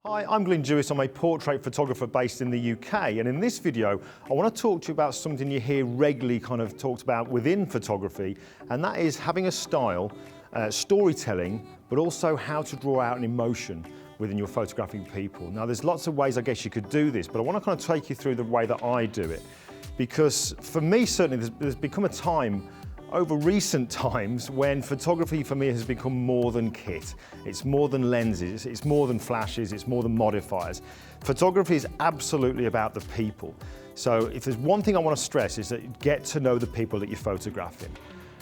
Hi, I'm Glyn Dewis. I'm a portrait photographer based in the UK, and in this video I want to talk to you about something you hear regularly kind of talked about within photography, and that is having a style, storytelling, but also how to draw out an emotion within your photographing people. Now there's lots of ways I guess you could do this, but I want to kind of take you through the way that I do it, because for me certainly there's become a time over recent times when photography for me has become more than kit. It's more than lenses, it's more than flashes, it's more than modifiers. Photography is absolutely about the people. So if there's one thing I want to stress is that you get to know the people that you're photographing.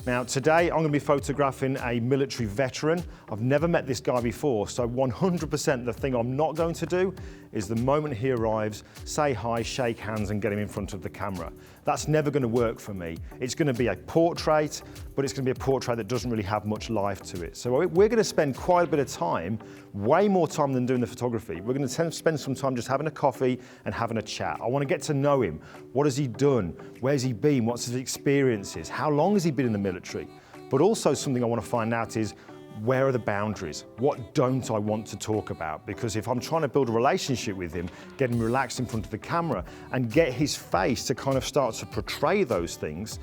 Now today I'm going to be photographing a military veteran. I've never met this guy before, so 100% the thing I'm not going to do is the moment he arrives, say hi, shake hands and get him in front of the camera. That's never going to work for me. It's going to be a portrait, but it's going to be a portrait that doesn't really have much life to it. So we're going to spend quite a bit of time, way more time than doing the photography. We're going to spend some time just having a coffee and having a chat. I want to get to know him. What has he done? Where's he been? What's his experiences? How long has he been in the military? But also something I want to find out is, where are the boundaries? What don't I want to talk about? Because if I'm trying to build a relationship with him, get him relaxed in front of the camera and get his face to kind of start to portray those things,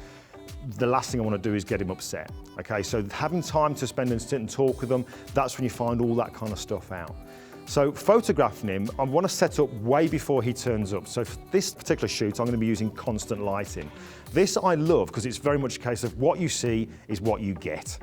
the last thing I want to do is get him upset. Okay, so having time to spend and sit and talk with them, that's when you find all that kind of stuff out. So photographing him, I want to set up way before he turns up. So for this particular shoot, I'm going to be using constant lighting. This I love because it's very much a case of what you see is what you get.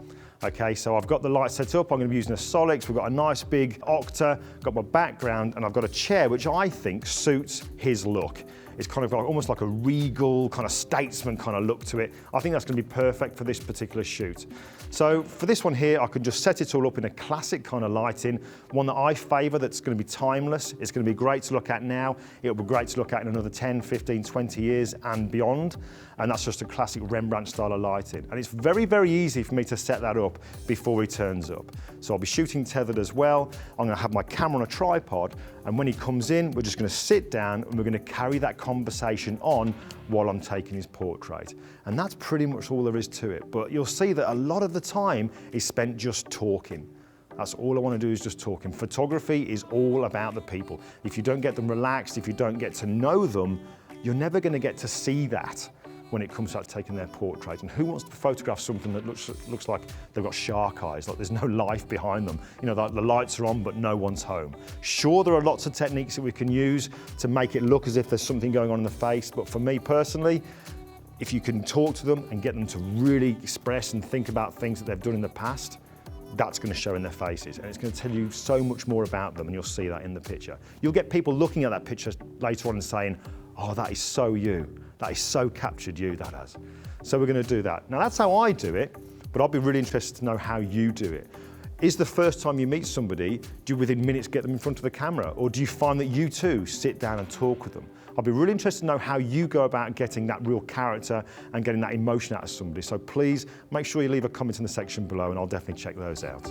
Okay, so I've got the light set up, I'm going to be using a Solix, we've got a nice big octa, got my background, and I've got a chair which I think suits his look. It's kind of like, almost like a regal, kind of statesman kind of look to it. I think that's going to be perfect for this particular shoot. So for this one here, I can just set it all up in a classic kind of lighting, one that I favour that's going to be timeless. It's going to be great to look at now. It'll be great to look at in another 10, 15, 20 years and beyond. And that's just a classic Rembrandt style of lighting. And it's very, very easy for me to set that up before he turns up. So I'll be shooting tethered as well. I'm going to have my camera on a tripod, and when he comes in, we're just going to sit down and we're going to carry that conversation on while I'm taking his portrait. And that's pretty much all there is to it. But you'll see that a lot of the time is spent just talking. That's all I want to do is just talking. Photography is all about the people. If you don't get them relaxed, if you don't get to know them, you're never going to get to see that when it comes to taking their portrait. And who wants to photograph something that looks like they've got shark eyes, like there's no life behind them? You know, like the lights are on, but no one's home. Sure, there are lots of techniques that we can use to make it look as if there's something going on in the face, but for me personally, if you can talk to them and get them to really express and think about things that they've done in the past, that's going to show in their faces, and it's going to tell you so much more about them, and you'll see that in the picture. You'll get people looking at that picture later on and saying, oh, that is so you. That is so captured you, that has. So we're going to do that. Now that's how I do it, but I'll be really interested to know how you do it. Is the first time you meet somebody, do you within minutes get them in front of the camera? Or do you find that you too sit down and talk with them? I'll be really interested to know how you go about getting that real character and getting that emotion out of somebody. So please make sure you leave a comment in the section below, and I'll definitely check those out.